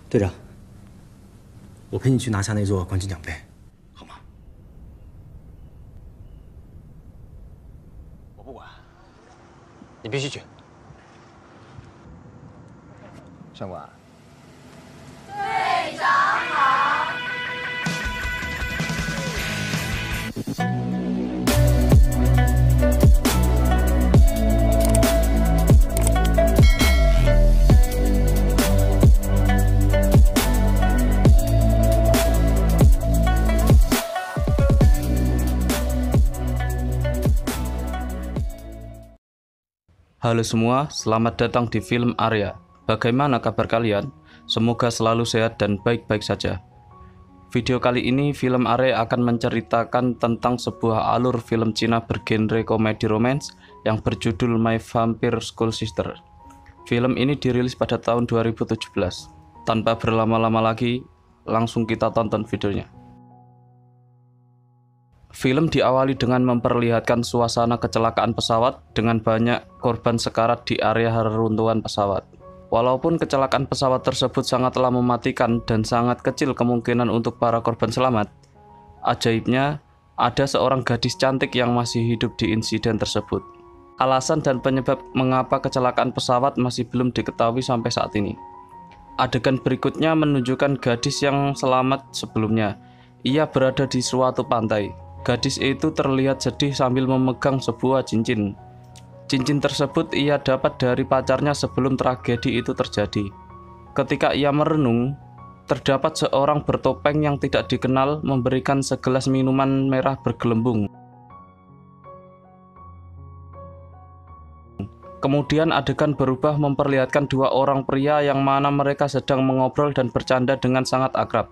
队长，我陪你去拿下那座冠军奖杯，好吗？我不管，你必须去。上官。 队长好。Halo semua, selamat datang di film Arya. Bagaimana kabar kalian? Semoga selalu sehat dan baik-baik saja. Video kali ini film Arya akan menceritakan tentang sebuah alur film Cina bergenre komedi romance yang berjudul My Vampire School Sister. Film ini dirilis pada tahun 2017. Tanpa berlama-lama lagi, langsung kita tonton videonya. Film diawali dengan memperlihatkan suasana kecelakaan pesawat dengan banyak korban sekarat di area reruntuhan pesawat. Walaupun kecelakaan pesawat tersebut sangatlah mematikan dan sangat kecil kemungkinan untuk para korban selamat, ajaibnya ada seorang gadis cantik yang masih hidup di insiden tersebut. Alasan dan penyebab mengapa kecelakaan pesawat masih belum diketahui sampai saat ini. Adegan berikutnya menunjukkan gadis yang selamat sebelumnya. Ia berada di suatu pantai. Gadis itu terlihat sedih sambil memegang sebuah cincin. Cincin tersebut ia dapat dari pacarnya sebelum tragedi itu terjadi. Ketika ia merenung, terdapat seorang bertopeng yang tidak dikenal memberikan segelas minuman merah bergelembung. Kemudian adegan berubah memperlihatkan dua orang pria yang mana mereka sedang mengobrol dan bercanda dengan sangat akrab.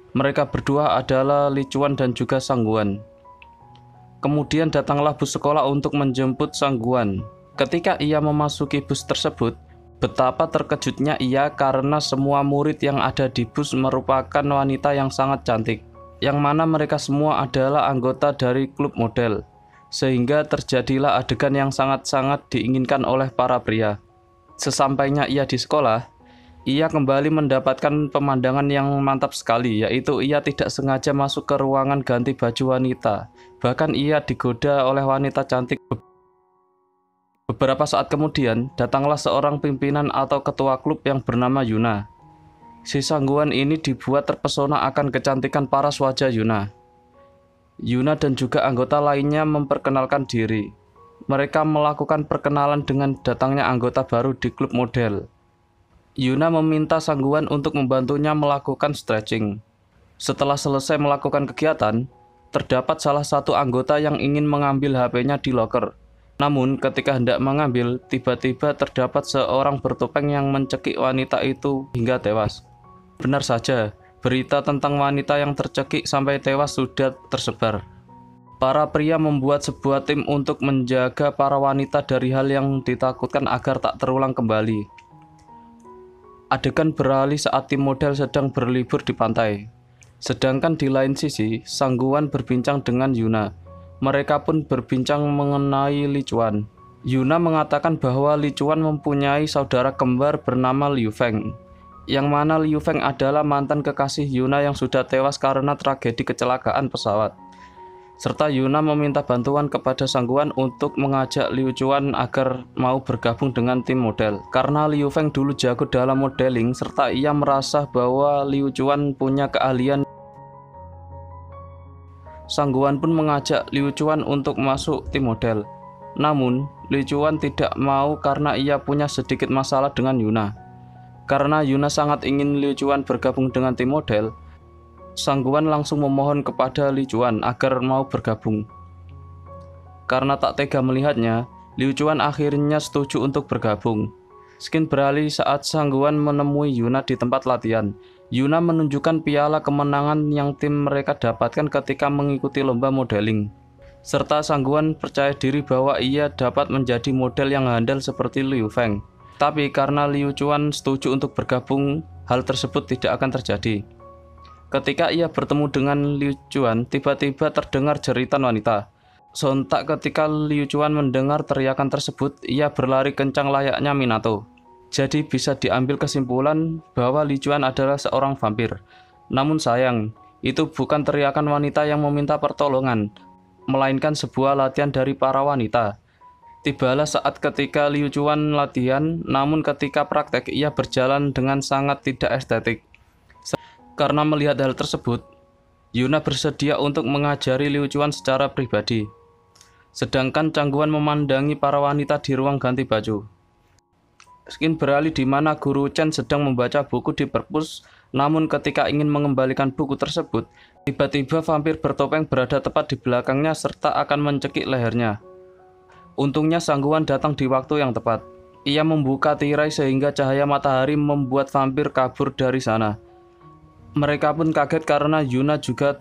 Mereka berdua adalah Li Chuan dan juga Sang Guan. Kemudian datanglah bus sekolah untuk menjemput Sang Guan. Ketika ia memasuki bus tersebut, betapa terkejutnya ia karena semua murid yang ada di bus merupakan wanita yang sangat cantik, yang mana mereka semua adalah anggota dari klub model. Sehingga terjadilah adegan yang sangat-sangat diinginkan oleh para pria. Sesampainya ia di sekolah, ia kembali mendapatkan pemandangan yang mantap sekali, yaitu ia tidak sengaja masuk ke ruangan ganti baju wanita. Bahkan ia digoda oleh wanita cantik. Beberapa saat kemudian, datanglah seorang pimpinan atau ketua klub yang bernama Yuna. Si Sang Guan ini dibuat terpesona akan kecantikan paras wajah Yuna. Yuna dan juga anggota lainnya memperkenalkan diri. Mereka melakukan perkenalan dengan datangnya anggota baru di klub model. Yuna meminta Sang Guan untuk membantunya melakukan stretching. Setelah selesai melakukan kegiatan, terdapat salah satu anggota yang ingin mengambil HP-nya di loker. Namun ketika hendak mengambil, tiba-tiba terdapat seorang bertopeng yang mencekik wanita itu hingga tewas. Benar saja, berita tentang wanita yang tercekik sampai tewas sudah tersebar. Para pria membuat sebuah tim untuk menjaga para wanita dari hal yang ditakutkan agar tak terulang kembali. Adegan beralih saat tim model sedang berlibur di pantai. Sedangkan di lain sisi, Sang Guan berbincang dengan Yuna. Mereka pun berbincang mengenai Li Chuan. Yuna mengatakan bahwa Li Chuan mempunyai saudara kembar bernama Liu Feng, yang mana Liu Feng adalah mantan kekasih Yuna yang sudah tewas karena tragedi kecelakaan pesawat. Serta Yuna meminta bantuan kepada Sang Guan untuk mengajak Liu Chuan agar mau bergabung dengan tim model. Karena Liu Feng dulu jago dalam modeling, serta ia merasa bahwa Liu Chuan punya keahlian. Sang Guan pun mengajak Liu Chuan untuk masuk tim model. Namun, Liu Chuan tidak mau karena ia punya sedikit masalah dengan Yuna. Karena Yuna sangat ingin Liu Chuan bergabung dengan tim model, Sang Guan langsung memohon kepada Li Chuan agar mau bergabung. Karena tak tega melihatnya, Liu Chuan akhirnya setuju untuk bergabung. Skin beralih saat Sang Guan menemui Yuna di tempat latihan. Yuna menunjukkan piala kemenangan yang tim mereka dapatkan ketika mengikuti lomba modeling. Serta Sang Guan percaya diri bahwa ia dapat menjadi model yang handal seperti Liu Feng. Tapi karena Liu Chuan setuju untuk bergabung, hal tersebut tidak akan terjadi. Ketika ia bertemu dengan Liu Chuan, tiba-tiba terdengar jeritan wanita. Sontak ketika Liu Chuan mendengar teriakan tersebut, ia berlari kencang layaknya Minato. Jadi bisa diambil kesimpulan bahwa Li Chuan adalah seorang vampir. Namun sayang, itu bukan teriakan wanita yang meminta pertolongan, melainkan sebuah latihan dari para wanita. Tibalah saat ketika Liu Chuan latihan, namun ketika praktek ia berjalan dengan sangat tidak estetik. Karena melihat hal tersebut, Yuna bersedia untuk mengajari Liu Chuan secara pribadi. Sedangkan Changguan memandangi para wanita di ruang ganti baju. Skin beralih di mana Guru Chen sedang membaca buku di perpus, namun ketika ingin mengembalikan buku tersebut, tiba-tiba vampir bertopeng berada tepat di belakangnya serta akan mencekik lehernya. Untungnya Changguan datang di waktu yang tepat. Ia membuka tirai sehingga cahaya matahari membuat vampir kabur dari sana. Mereka pun kaget karena Yuna juga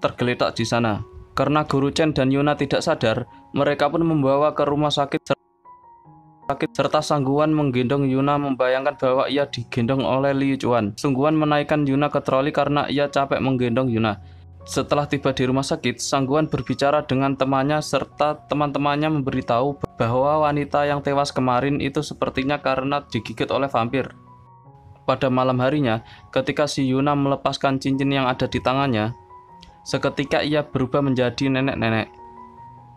tergeletak di sana. Karena Guru Chen dan Yuna tidak sadar, mereka pun membawa ke rumah sakit serta Changguan menggendong Yuna membayangkan bahwa ia digendong oleh Liu Chuan. Changguan menaikkan Yuna ke troli karena ia capek menggendong Yuna. Setelah tiba di rumah sakit, Changguan berbicara dengan temannya serta teman-temannya memberitahu bahwa wanita yang tewas kemarin itu sepertinya karena digigit oleh vampir. Pada malam harinya, ketika si Yuna melepaskan cincin yang ada di tangannya, seketika ia berubah menjadi nenek-nenek.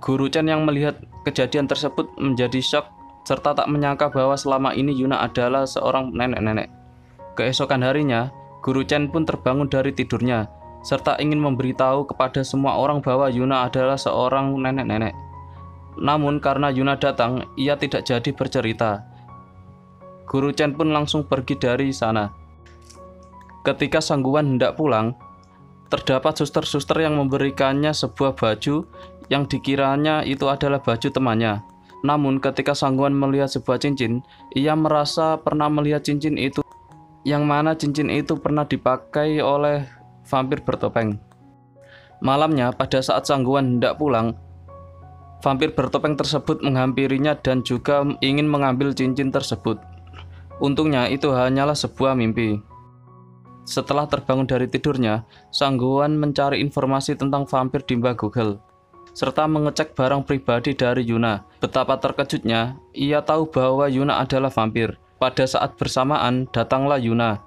Guru Chen yang melihat kejadian tersebut menjadi syok serta tak menyangka bahwa selama ini Yuna adalah seorang nenek-nenek. Keesokan harinya, Guru Chen pun terbangun dari tidurnya, serta ingin memberitahu kepada semua orang bahwa Yuna adalah seorang nenek-nenek. Namun karena Yuna datang, ia tidak jadi bercerita. Guru Chen pun langsung pergi dari sana. Ketika Changguan hendak pulang, terdapat suster-suster yang memberikannya sebuah baju yang dikiranya itu adalah baju temannya. Namun ketika Changguan melihat sebuah cincin, ia merasa pernah melihat cincin itu, yang mana cincin itu pernah dipakai oleh vampir bertopeng. Malamnya, pada saat Changguan hendak pulang, vampir bertopeng tersebut menghampirinya dan juga ingin mengambil cincin tersebut. Untungnya itu hanyalah sebuah mimpi. Setelah terbangun dari tidurnya, Changguan mencari informasi tentang vampir di mbah Google, serta mengecek barang pribadi dari Yuna. Betapa terkejutnya, ia tahu bahwa Yuna adalah vampir. Pada saat bersamaan, datanglah Yuna.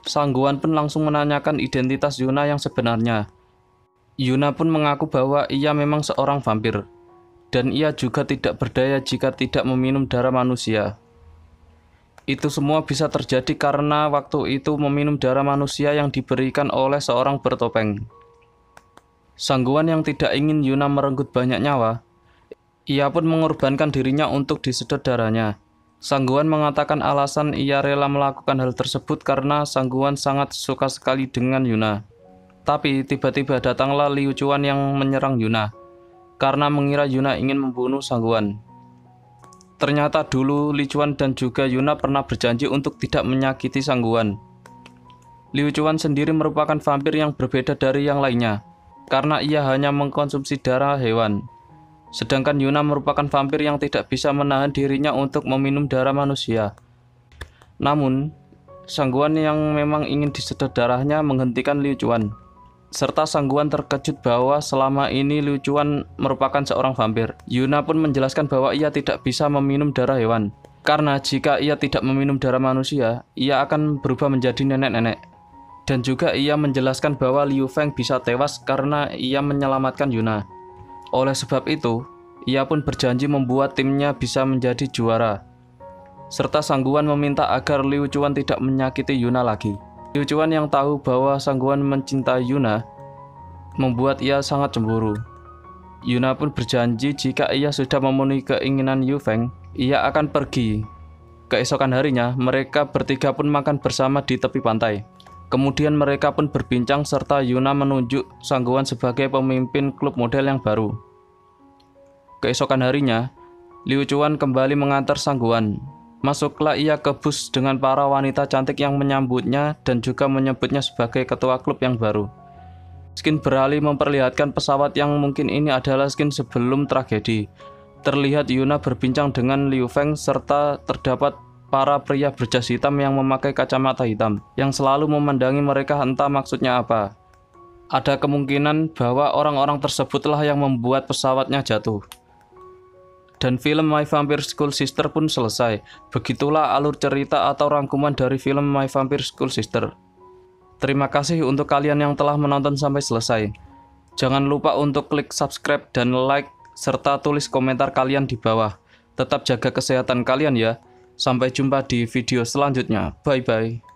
Changguan pun langsung menanyakan identitas Yuna yang sebenarnya. Yuna pun mengaku bahwa ia memang seorang vampir, dan ia juga tidak berdaya jika tidak meminum darah manusia. Itu semua bisa terjadi karena waktu itu meminum darah manusia yang diberikan oleh seorang bertopeng. Changguan yang tidak ingin Yuna merenggut banyak nyawa, ia pun mengorbankan dirinya untuk disedot darahnya. Changguan mengatakan alasan ia rela melakukan hal tersebut karena Changguan sangat suka sekali dengan Yuna. Tapi tiba-tiba datanglah Liu Chuan yang menyerang Yuna, karena mengira Yuna ingin membunuh Changguan. Ternyata dulu Liu Chuan dan juga Yuna pernah berjanji untuk tidak menyakiti Changguan. Liu Chuan sendiri merupakan vampir yang berbeda dari yang lainnya, karena ia hanya mengkonsumsi darah hewan. Sedangkan Yuna merupakan vampir yang tidak bisa menahan dirinya untuk meminum darah manusia. Namun, Changguan yang memang ingin disedot darahnya menghentikan Liu Chuan. Serta Changguan terkejut bahwa selama ini Liu Chuan merupakan seorang vampir. Yuna pun menjelaskan bahwa ia tidak bisa meminum darah hewan, karena jika ia tidak meminum darah manusia, ia akan berubah menjadi nenek-nenek. Dan juga ia menjelaskan bahwa Liu Feng bisa tewas karena ia menyelamatkan Yuna. Oleh sebab itu, ia pun berjanji membuat timnya bisa menjadi juara. Serta Changguan meminta agar Liu Chuan tidak menyakiti Yuna lagi. Liu Chuan yang tahu bahwa Changguan mencintai Yuna, membuat ia sangat cemburu. Yuna pun berjanji jika ia sudah memenuhi keinginan Liu Feng, ia akan pergi. Keesokan harinya, mereka bertiga pun makan bersama di tepi pantai. Kemudian mereka pun berbincang serta Yuna menunjuk Changguan sebagai pemimpin klub model yang baru. Keesokan harinya, Liu Chuan kembali mengantar Changguan. Masuklah ia ke bus dengan para wanita cantik yang menyambutnya dan juga menyebutnya sebagai ketua klub yang baru. Skin beralih memperlihatkan pesawat yang mungkin ini adalah skin sebelum tragedi. Terlihat Yuna berbincang dengan Liu Feng serta terdapat para pria berjas hitam yang memakai kacamata hitam, yang selalu memandangi mereka entah maksudnya apa. Ada kemungkinan bahwa orang-orang tersebutlah yang membuat pesawatnya jatuh. Dan film My Vampire School Sister pun selesai. Begitulah alur cerita atau rangkuman dari film My Vampire School Sister. Terima kasih untuk kalian yang telah menonton sampai selesai. Jangan lupa untuk klik subscribe dan like, serta tulis komentar kalian di bawah. Tetap jaga kesehatan kalian ya. Sampai jumpa di video selanjutnya. Bye-bye.